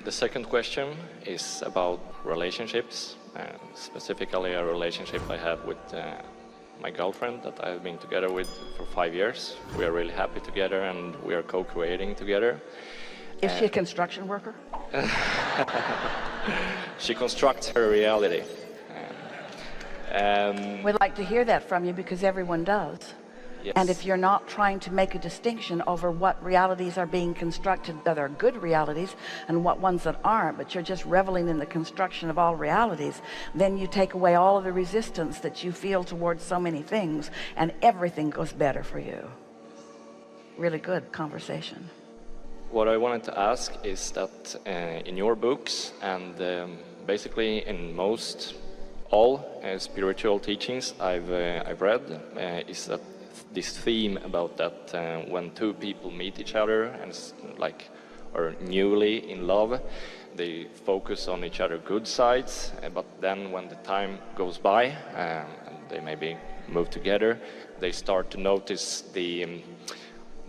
The second question is about relationships, specifically a relationship I have with my girlfriend that I've been together with for 5 years. We are really happy together and we are co-creating together. Is she a construction worker? She constructs her reality. We'd like to hear that from you because everyone does. Yes. And if you're not trying to make a distinction over what realities are being constructed that are good realities and what ones that aren't, but you're just reveling in the construction of all realities, then you take away all of the resistance that you feel towards so many things, and everything goes better for you. Really good conversation. What I wanted to ask is that in your books and basically in all spiritual teachings I've read, is that this theme about that when two people meet each other and are newly in love, they focus on each other's good sides, but then when the time goes by and they maybe move together, they start to notice the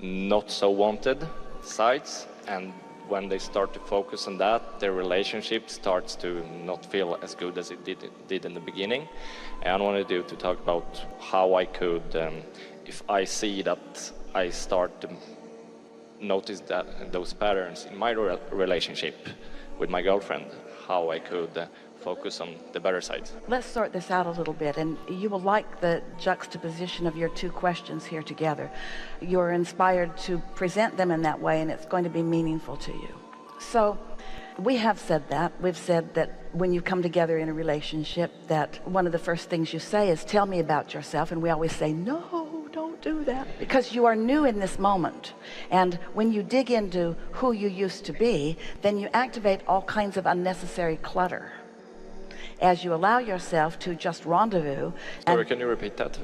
not so wanted sides, and when they start to focus on that, their relationship starts to not feel as good as it did in the beginning. And I wanted you to talk about how I could, if I see that I start to notice those patterns in my relationship with my girlfriend, how I could focus on the better sides. Let's sort this out a little bit, and you will like the juxtaposition of your two questions here together. You're inspired to present them in that way, and it's going to be meaningful to you. So we have said that. We've said that when you come together in a relationship, that one of the first things you say is, tell me about yourself. And we always say, no, don't do that, because you are new in this moment. And when you dig into who you used to be, then you activate all kinds of unnecessary clutter as you allow yourself to just rendezvous. Sorry, can you repeat that?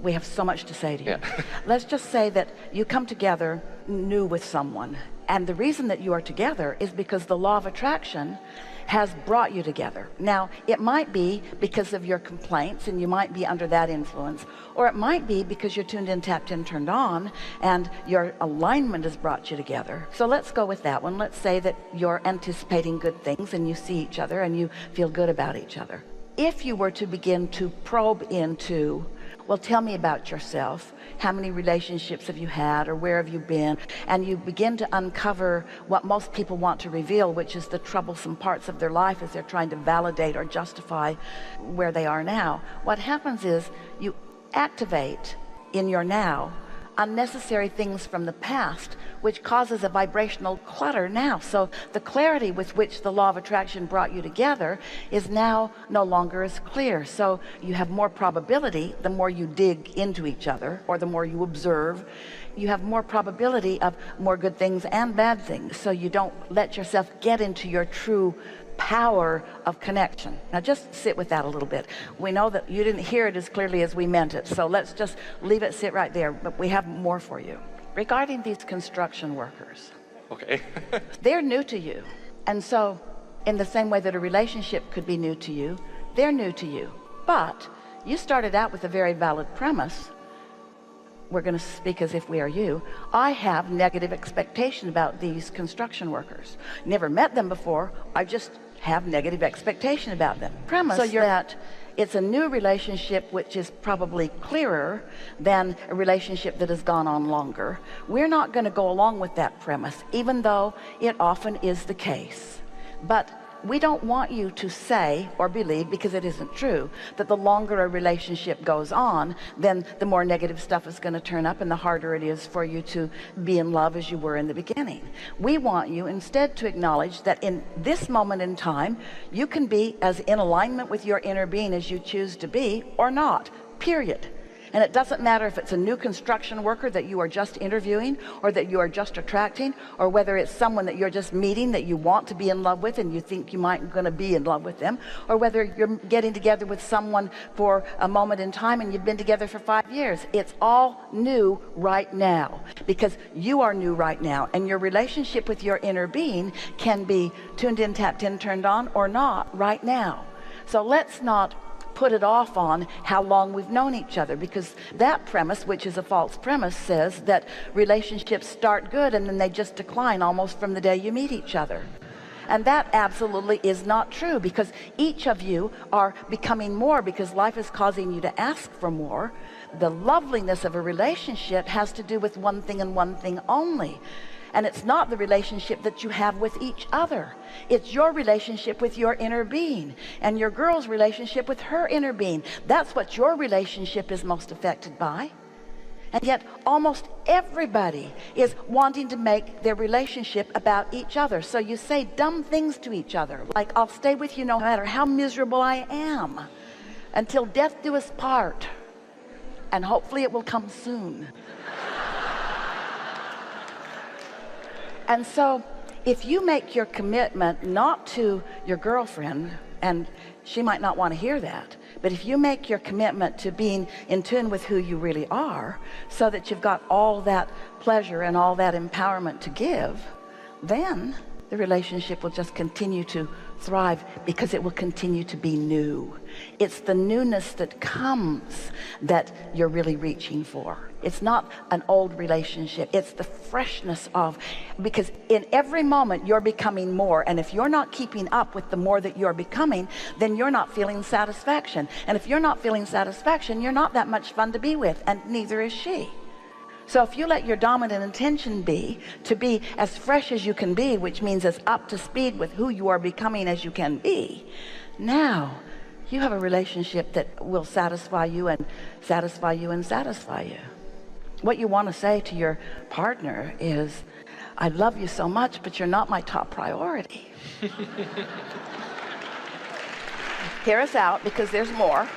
We have so much to say to you. Yeah. Let's just say that you come together new with someone, and the reason that you are together is because the law of attraction has brought you together. Now, it might be because of your complaints and you might be under that influence, or it might be because you're tuned in, tapped in, turned on, and your alignment has brought you together. So let's go with that one. Let's say that you're anticipating good things and you see each other and you feel good about each other. If you were to begin to probe into, well, tell me about yourself. How many relationships have you had, or where have you been? And you begin to uncover what most people want to reveal, which is the troublesome parts of their life as they're trying to validate or justify where they are now. What happens is you activate in your now unnecessary things from the past, which causes a vibrational clutter now. So the clarity with which the law of attraction brought you together is now no longer as clear. So you have more probability, the more you dig into each other, or the more you observe, you have more probability of more good things and bad things. So you don't let yourself get into your true power of connection. Now just sit with that a little bit. We know that you didn't hear it as clearly as we meant it, so let's just leave it sit right there, but we have more for you. Regarding these construction workers, Okay. they're new to you, and so in the same way that a relationship could be new to you, they're new to you. But you started out with a very valid premise. We're going to speak as if we are you. I have negative expectation about these construction workers. Never met them before. I just have negative expectation about them. Premise so that it's a new relationship which is probably clearer than a relationship that has gone on longer. We're not going to go along with that premise, even though it often is the case. But we don't want you to say or believe, because it isn't true, that the longer a relationship goes on, then the more negative stuff is going to turn up and the harder it is for you to be in love as you were in the beginning. We want you instead to acknowledge that in this moment in time, you can be as in alignment with your inner being as you choose to be, or not, period. And it doesn't matter if it's a new construction worker that you are just interviewing, or that you are just attracting, or whether it's someone that you're just meeting that you want to be in love with and you think you might going to be in love with them, or whether you're getting together with someone for a moment in time and you've been together for 5 years. It's all new right now, because you are new right now, and your relationship with your inner being can be tuned in, tapped in, turned on, or not right now. So let's not put it off on how long we've known each other, because that premise, which is a false premise, says that relationships start good and then they just decline almost from the day you meet each other. And that absolutely is not true, because each of you are becoming more, because life is causing you to ask for more. The loveliness of a relationship has to do with one thing and one thing only. And it's not the relationship that you have with each other. It's your relationship with your inner being, and your girl's relationship with her inner being. That's what your relationship is most affected by. And yet almost everybody is wanting to make their relationship about each other. So you say dumb things to each other, like, I'll stay with you no matter how miserable I am, until death do us part, and hopefully it will come soon. And so if you make your commitment not to your girlfriend, and she might not want to hear that, but if you make your commitment to being in tune with who you really are, so that you've got all that pleasure and all that empowerment to give, then the relationship will just continue to thrive, because it will continue to be new. It's the newness that comes that you're really reaching for. It's not an old relationship. It's the freshness of, because in every moment you're becoming more, and if you're not keeping up with the more that you're becoming, then you're not feeling satisfaction. And if you're not feeling satisfaction, you're not that much fun to be with, and neither is she. So if you let your dominant intention be to be as fresh as you can be, which means as up to speed with who you are becoming as you can be, now you have a relationship that will satisfy you and satisfy you and satisfy you. What you want to say to your partner is, I love you so much, but you're not my top priority. Hear us out, because there's more.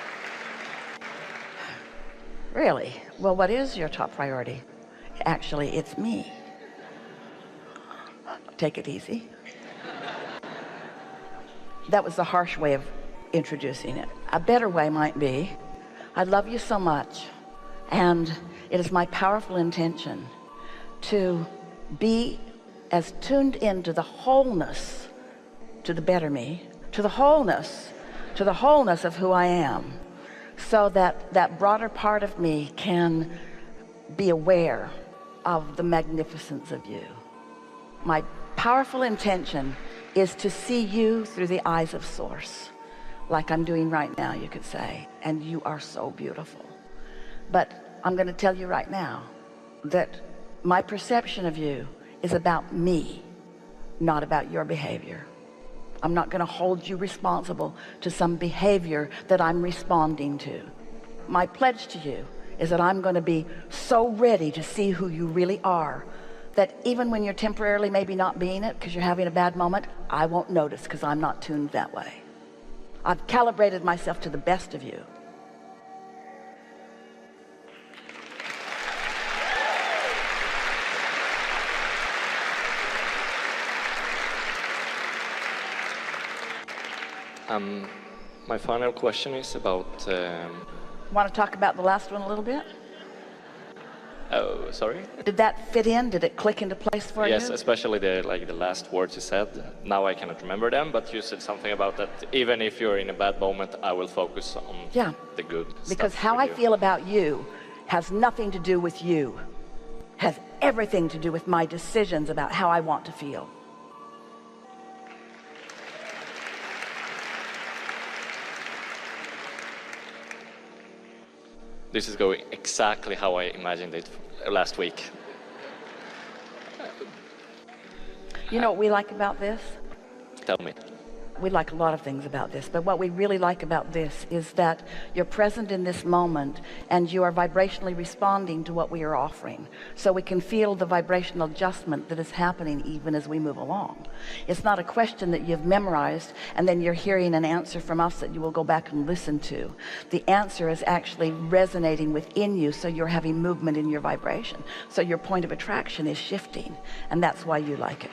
Really? Well, what is your top priority? Actually, it's me. Take it easy. That was the harsh way of introducing it. A better way might be, I love you so much, and it is my powerful intention to be as tuned into the wholeness, to the better me, to the wholeness of who I am, so that that broader part of me can be aware of the magnificence of you. My powerful intention is to see you through the eyes of Source, like I'm doing right now, you could say, and you are so beautiful. But I'm going to tell you right now that my perception of you is about me, not about your behavior. I'm not going to hold you responsible to some behavior that I'm responding to. My pledge to you is that I'm going to be so ready to see who you really are, that even when you're temporarily maybe not being it because you're having a bad moment, I won't notice, because I'm not tuned that way. I've calibrated myself to the best of you. My final question is about... Want to talk about the last one a little bit? Oh, sorry? Did that fit in? Did it click into place for you? Yes, especially the last words you said. Now I cannot remember them, but you said something about that even if you're in a bad moment, I will focus on the good stuff. Because how I feel about you has nothing to do with you. Has everything to do with my decisions about how I want to feel. This is going exactly how I imagined it last week. You know what we like about this? Tell me. We like a lot of things about this, but what we really like about this is that you're present in this moment and you are vibrationally responding to what we are offering. So we can feel the vibrational adjustment that is happening even as we move along. It's not a question that you've memorized and then you're hearing an answer from us that you will go back and listen to. The answer is actually resonating within you, so you're having movement in your vibration. So your point of attraction is shifting, and that's why you like it.